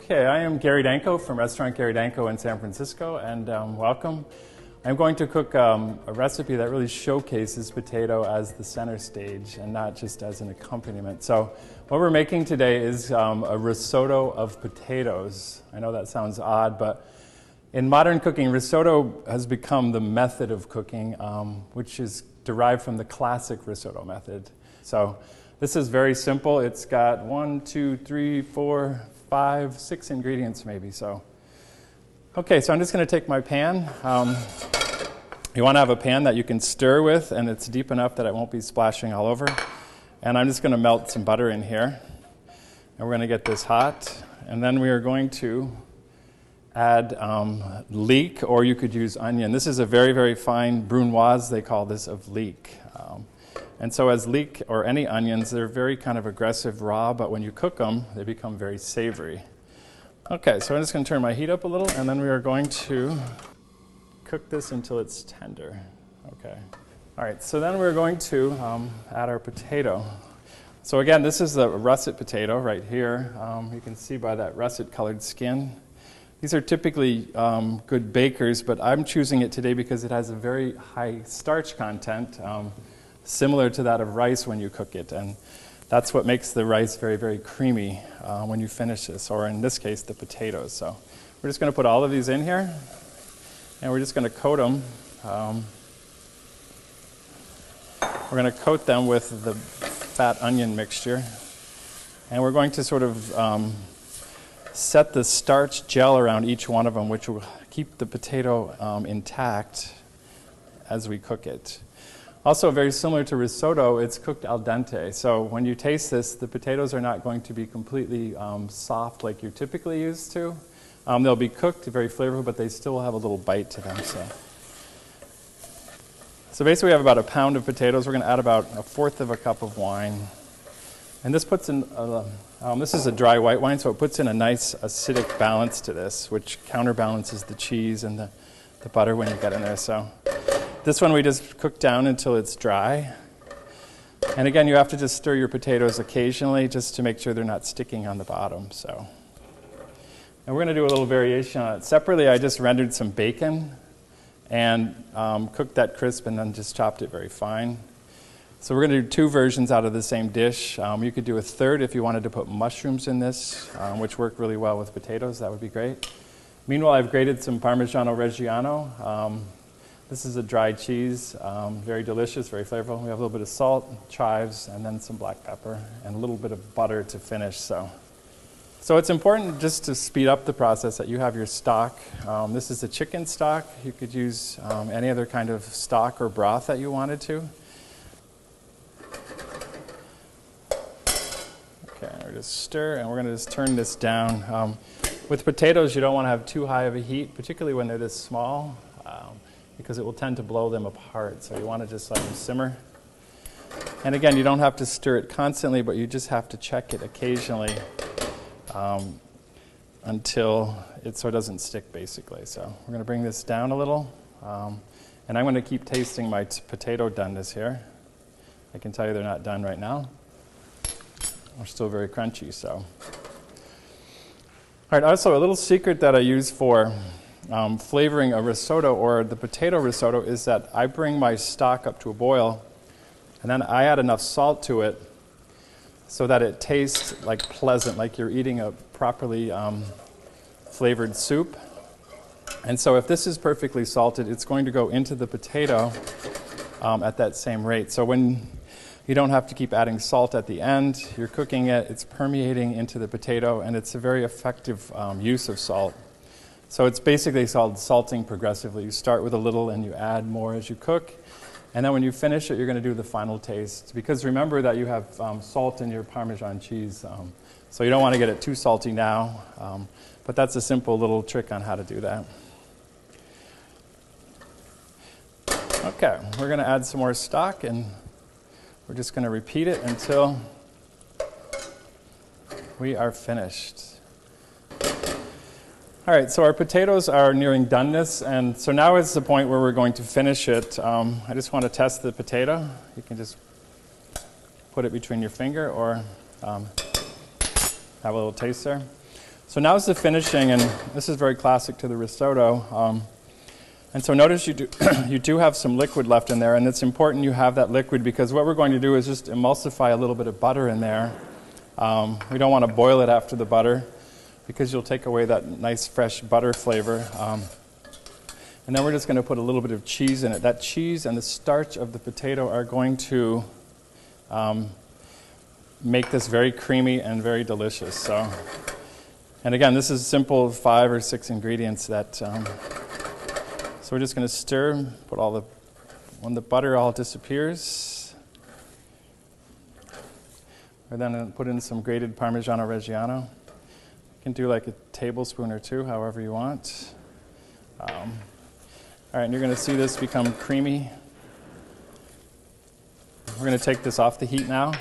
Okay, I am Gary Danko from Restaurant Gary Danko in San Francisco, and welcome. I'm going to cook a recipe that really showcases potato as the center stage and not just as an accompaniment. So what we're making today is a risotto of potatoes. I know that sounds odd, but in modern cooking, risotto has become the method of cooking, which is derived from the classic risotto method. So this is very simple. It's got 1, 2, 3, 4, 5, 6 ingredients maybe. So, okay, so I'm just going to take my pan. You want to have a pan that you can stir with, and it's deep enough that it won't be splashing all over. And I'm just going to melt some butter in here, and we're going to get this hot. And then we are going to add leek, or you could use onion. This is a very, very fine brunoise, they call this, of leek. And so as leek or any onions, they're very kind of aggressive raw, but when you cook them, they become very savory. Okay, so I'm just going to turn my heat up a little, and then we are going to cook this until it's tender. Okay. All right, so then we're going to add our potato. So again, this is the russet potato right here. You can see by that russet colored skin. These are typically good bakers, but I'm choosing it today because it has a very high starch content, similar to that of rice when you cook it, and that's what makes the rice very, very creamy when you finish this, or in this case, the potatoes. So we're just going to put all of these in here, and we're just going to coat them. We're going to coat them with the fat onion mixture, and we're going to sort of set the starch gel around each one of them, which will keep the potato intact as we cook it. Also, very similar to risotto, it's cooked al dente. So when you taste this, the potatoes are not going to be completely soft like you're typically used to. They'll be cooked, very flavorful, but they still have a little bite to them. So basically we have about a pound of potatoes. We're going to add about 1/4 of a cup of wine. And this puts in, this is a dry white wine, so it puts in a nice acidic balance to this, which counterbalances the cheese and the butter when you get in there. So this one we just cook down until it's dry. And again, you have to just stir your potatoes occasionally just to make sure they're not sticking on the bottom. So, and we're going to do a little variation on it. Separately, I just rendered some bacon and cooked that crisp and then just chopped it very fine. So we're going to do 2 versions out of the same dish. You could do a third if you wanted to put mushrooms in this, which work really well with potatoes. That would be great. Meanwhile, I've grated some Parmigiano Reggiano. This is a dried cheese, very delicious, very flavorful. We have a little bit of salt, chives, and then some black pepper, and a little bit of butter to finish. So it's important just to speed up the process that you have your stock. This is a chicken stock. You could use any other kind of stock or broth that you wanted to. Okay, we're just stir, and we're going to just turn this down. With potatoes, you don't want to have too high of a heat, particularly when they're this small, because it will tend to blow them apart. So you want to just let them simmer. And again, you don't have to stir it constantly, but you just have to check it occasionally until it so it doesn't stick, basically. So we're going to bring this down a little. And I'm going to keep tasting my potato doneness here. I can tell you they're not done right now. They're still very crunchy, so. All right, also a little secret that I use for flavoring a risotto or the potato risotto is that I bring my stock up to a boil, and then I add enough salt to it so that it tastes like pleasant, like you're eating a properly flavored soup. And so if this is perfectly salted, it's going to go into the potato at that same rate. So when you don't have to keep adding salt at the end, you're cooking it, it's permeating into the potato, and it's a very effective use of salt. So it's basically called salting progressively. You start with a little and you add more as you cook. And then when you finish it, you're going to do the final taste. Because remember that you have salt in your Parmesan cheese. So you don't want to get it too salty now. But that's a simple little trick on how to do that. Okay, we're going to add some more stock, and we're just going to repeat it until we are finished. All right, so our potatoes are nearing doneness, and so now is the point where we're going to finish it. I just want to test the potato. You can just put it between your finger or have a little taste there. So now is the finishing, and this is very classic to the risotto. And so notice you do have some liquid left in there, and it's important you have that liquid because what we're going to do is just emulsify a little bit of butter in there. We don't want to boil it after the butter because you'll take away that nice fresh butter flavor. And then we're just going to put a little bit of cheese in it. That cheese and the starch of the potato are going to make this very creamy and very delicious. So, and again, this is simple 5 or 6 ingredients that. So we're just going to stir. Put when the butter all disappears, we're then going to put in some grated Parmigiano Reggiano. You can do like a tablespoon or 2, however you want. All right, and you're going to see this become creamy. We're going to take this off the heat now.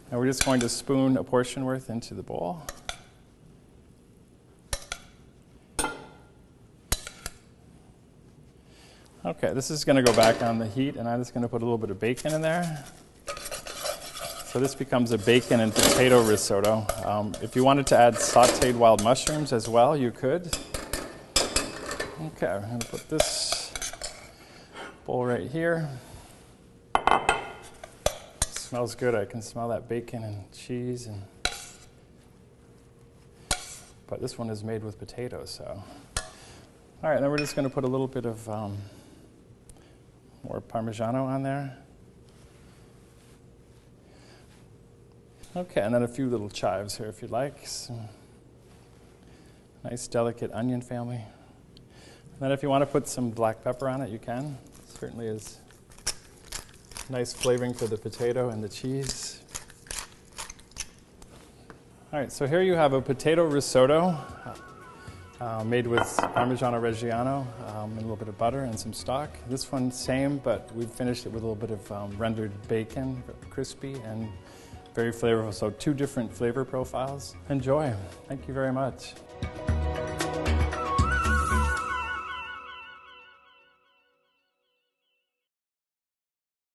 And we're just going to spoon a portion worth into the bowl. Okay, this is going to go back on the heat, and I'm just going to put a little bit of bacon in there. So this becomes a bacon and potato risotto. If you wanted to add sautéed wild mushrooms as well, you could. Okay, I'm going to put this bowl right here. Smells good. I can smell that bacon and cheese. But this one is made with potatoes, so. All right, then we're just going to put a little bit of more Parmigiano on there. Okay, and then a few little chives here if you'd like. Some nice delicate onion family. And then if you want to put some black pepper on it, you can. It certainly is nice flavoring for the potato and the cheese. All right, so here you have a potato risotto made with Parmigiano Reggiano and a little bit of butter and some stock. This one, same, but we've finished it with a little bit of rendered bacon, crispy and very flavorful. So 2 different flavor profiles. Enjoy. Thank you very much.